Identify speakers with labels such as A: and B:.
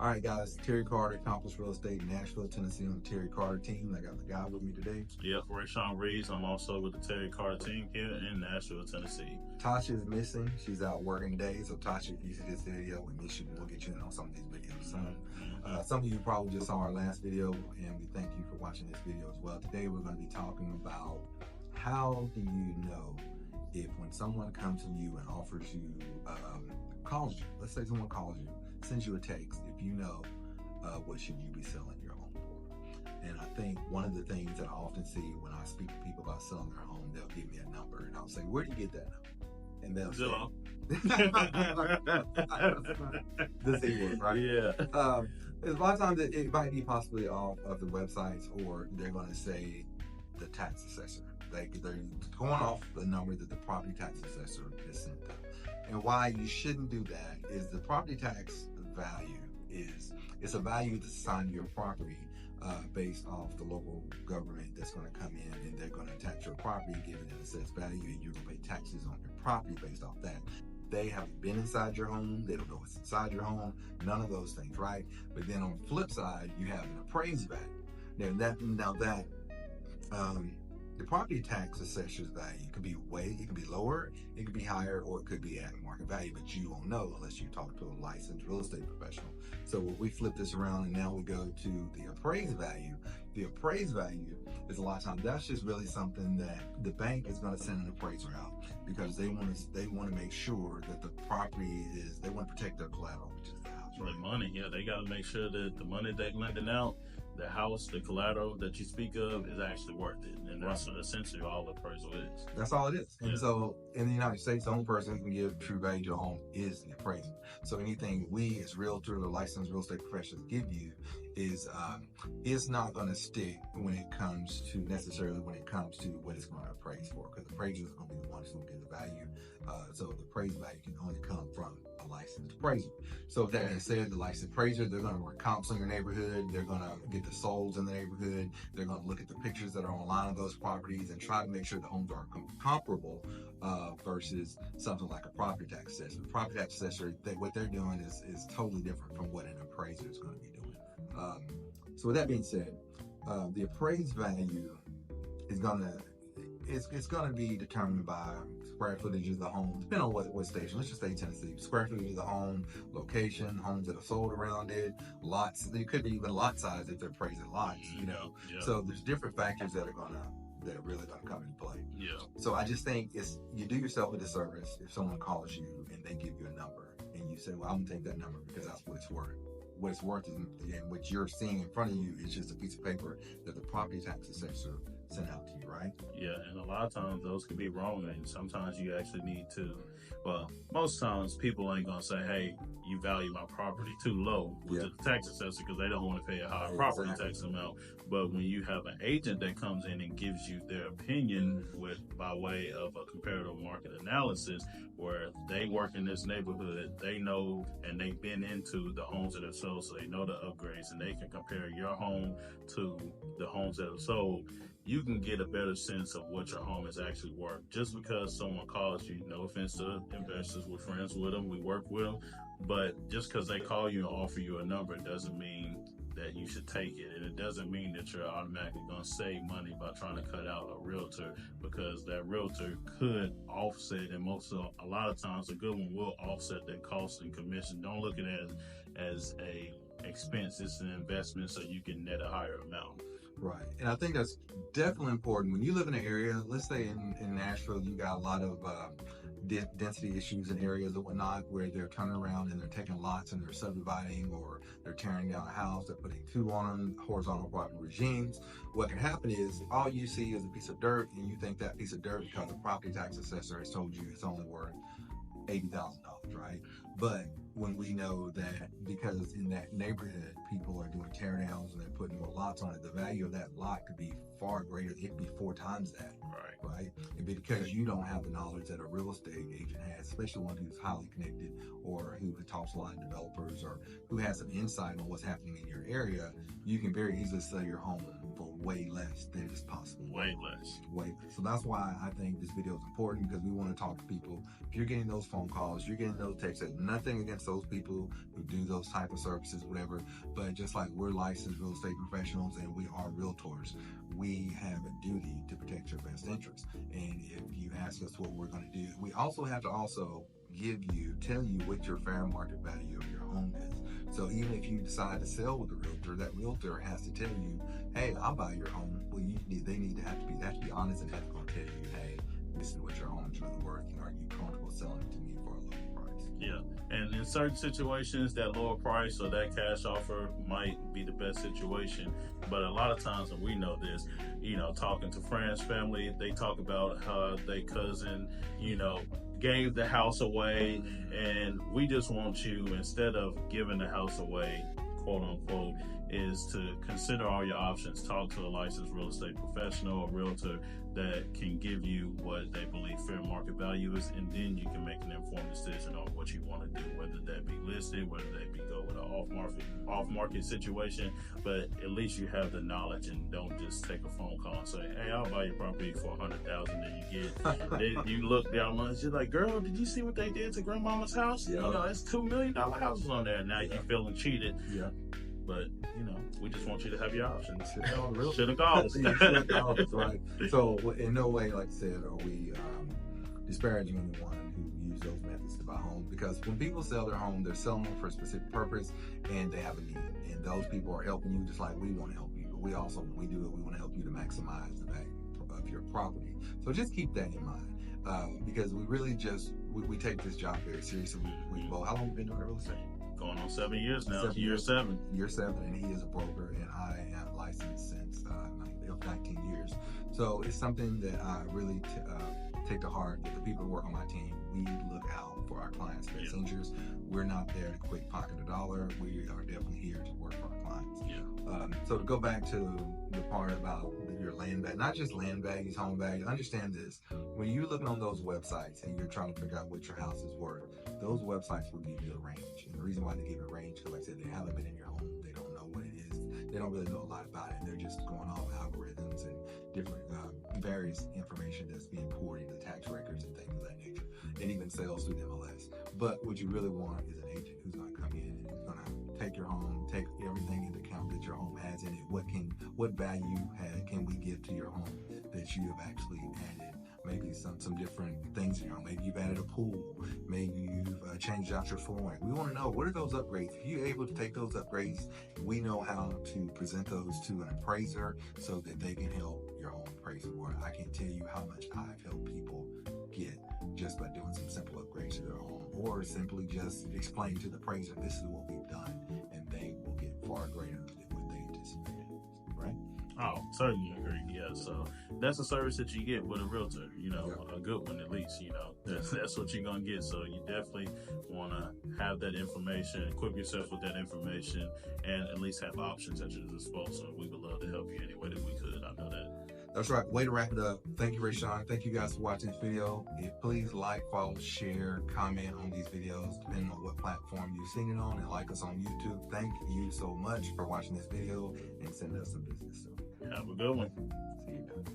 A: All right, guys. Terry Carter, Accomplished Real Estate, Nashville, Tennessee, on the Terry Carter team. I got the guy with me today.
B: Yep, RaySean Reaves. I'm also with the Carter and RaySean team here in Nashville, Tennessee.
A: Tasha is missing. She's out working today. So, Tasha, if you see this video, we miss you. We'll get you in on some of these videos. Some of you probably just saw our last video, and we thank you for watching this video as well. Today, we're going to be talking about how do you know if when someone comes to you and offers you, calls you, let's say someone calls you, sends you a text, if you know what should you be selling your home for. And I think one of the things that I often see when I speak to people about selling their home, they'll give me a number and I'll say, where do you get that number? And they'll
B: Zillow.
A: The Z word, right?
B: Yeah.
A: A lot of times it might be possibly off of the websites, or they're going to say the tax assessor. They're going off the number that the property tax assessor has sent them. And why you shouldn't do that is the property tax value it's a value that's assigned to your property based off the local government that's going to come in, and they're going to tax your property, give it an assessed value, and you're going to pay taxes on your property based off that. They haven't been inside your home. They don't know what's inside your home. None of those things, right? But then on the flip side, you have an appraised value. The property tax assessor's value could be it could be lower, it could be higher, or it could be at market value, but you won't know unless you talk to a licensed real estate professional. So we flip this around and now we go to the appraised value. The appraised value is a lot of times that's just really something that the bank is going to send an appraiser out because they want to make sure that the property they want to protect their collateral, which is the house.
B: Right? The money, yeah, they got to make sure that the money they're lending out, the house, the collateral that you speak of is actually worth it. And that's essentially all the appraisal is.
A: That's all it is. And so in the United States, the only person who can give true value to a home is the appraiser. So anything we as realtors or licensed real estate professionals give you is not going to stick when it comes to what it's going to appraise for, because the appraiser is going to be the ones who give the value. So the appraised value can only come from a licensed appraiser. So with that being said, the licensed appraiser, they're going to work comps in your neighborhood. They're going to get the solds in the neighborhood. They're going to look at the pictures that are online of those properties and try to make sure the homes are comparable versus something like a property tax assessor. The property tax assessor, what they're doing is totally different from what an appraiser is going to be doing. So with that being said, the appraised value is going to be determined by square footage of the home, depending on what station. Let's just say Tennessee. Square footage of the home, location, homes that are sold around it, lots. There could be even lot size if they're appraising lots.
B: Yeah.
A: So there's different factors that are really gonna come into play.
B: Yeah.
A: So I just think you do yourself a disservice if someone calls you and they give you a number and you say, "Well, I'm gonna take that number because that's what it's worth." What it's worth and what you're seeing in front of you is just a piece of paper that the property tax assessor sent out to you, right?
B: Yeah, and a lot of times those can be wrong, and sometimes you actually need to, most times people ain't gonna say, hey, you value my property too low to the tax assessor because they don't want to pay a higher property tax amount. But when you have an agent that comes in and gives you their opinion by way of a comparative market analysis, where they work in this neighborhood, they know and they've been into the homes that are sold, so they know the upgrades, and they can compare your home to the homes that are sold, you can get a better sense of what your home is actually worth. Just because someone calls you, no offense to investors, we're friends with them, we work with them, but just because they call you and offer you a number doesn't mean that you should take it. And it doesn't mean that you're automatically going to save money by trying to cut out a realtor, because that realtor could offset, and a lot of times a good one will offset their costs and commission. Don't look at it as a expense. It's an investment so you can net a higher amount.
A: Right. And I think that's definitely important. When you live in an area, let's say in Nashville, you got a lot of density issues in areas and whatnot, where they're turning around and they're taking lots and they're subdividing, or they're tearing down a house, they're putting two on them, horizontal property regimes. What can happen is all you see is a piece of dirt, and you think that piece of dirt, because the property tax assessor has told you it's only worth $80,000, right? But when we know that because in that neighborhood people are doing tear downs and they're putting more lots on it, the value of that lot could be far greater. It could be 4 times that, right? And because you don't have the knowledge that a real estate agent has, especially one who's highly connected or who talks to a lot of developers or who has some insight on what's happening in your area, you can very easily sell your home for way less than is possible.
B: Way less.
A: So that's why I think this video is important, because we want to talk to people. If you're getting those phone calls, you're getting those texts, nothing against those people who do those type of services, whatever. But just like we're licensed real estate professionals and we are realtors, we have a duty to protect your best interests. And if you ask us what we're going to do, we also have to tell you what your fair market value of your home is. So even if you decide to sell with a realtor, that realtor has to tell you, hey, I'll buy your home. Well, they have to be honest and ethical and tell you, hey, this is what your home is really worth, and are you comfortable selling it to me for a lower price?
B: Yeah, and in certain situations, that lower price or that cash offer might be the best situation. But a lot of times, and we know this, talking to friends, family, they talk about how their cousin, gave the house away, and we just want you, instead of giving the house away, quote unquote, is to consider all your options. Talk to a licensed real estate professional, a realtor that can give you what they believe fair market value is, and then you can make an informed decision on what you want to do, whether that be listed, whether that be go with an off-market situation. But at least you have the knowledge, and don't just take a phone call and say, hey, I'll buy your property for $100,000, then you look down and you're like, girl, did you see what they did to grandmama's house?
A: Yeah.
B: It's $2 million houses on there. Now you're feeling cheated.
A: Yeah.
B: But, we just want you to have your options.
A: Should have called us, right? So in no way, like I said, are we disparaging anyone who use those methods to buy homes, because when people sell their home, they're selling them for a specific purpose, and they have a need. And those people are helping you just like we want to help you. But we also, when we do it, we want to help you to maximize the value of your property. So just keep that in mind, because we really we take this job very seriously. We both, how long have we been doing real estate?
B: Going on 7 years now. Year 7.
A: Year 7, and he is a broker, and I am licensed since 19 years. So it's something that I really take to heart. That the people who work on my team, we look out for our clients' best interests. We're not there to quick pocket a dollar. We are definitely here to work for our clients. So to go back to the part about your land value, not just land values, home value, understand this. When you're looking on those websites and you're trying to figure out what your house is worth, those websites will give you a range. And the reason why they give a range, because like I said, they haven't been in your home. They don't know what it is. They don't really know a lot about it. They're just going off algorithms and different various information that's being poured into tax records and things of that nature, and even sales through MLS. But what you really want is an agent who's going to come in and is going to take your home, take everything into account that your home has in it. What value can we give to your home that you have actually added? Maybe some different things in your home. Maybe you've added a pool. Maybe you've changed out your flooring. We want to know, what are those upgrades? If you're able to take those upgrades, we know how to present those to an appraiser so that they can help your home appraisal. Where I can't tell you how much I've helped people get just by doing some simple upgrades to their home, or simply just explain to the appraiser, this is what we've done, and they will get far greater than what they anticipated. Right?
B: Oh, certainly agree. Yeah, so that's a service that you get with a realtor, a good one at least, that's what you're going to get. So you definitely want to have that information, equip yourself with that information, and at least have options at your disposal. We would love to help you any way that we could. I know that.
A: That's right. Way to wrap it up. Thank you, RaySean. Thank you guys for watching this video. Please like, follow, share, comment on these videos, depending on what platform you're seeing it on, and like us on YouTube. Thank you so much for watching this video, and send us some business.
B: Have a good one.
A: See you guys.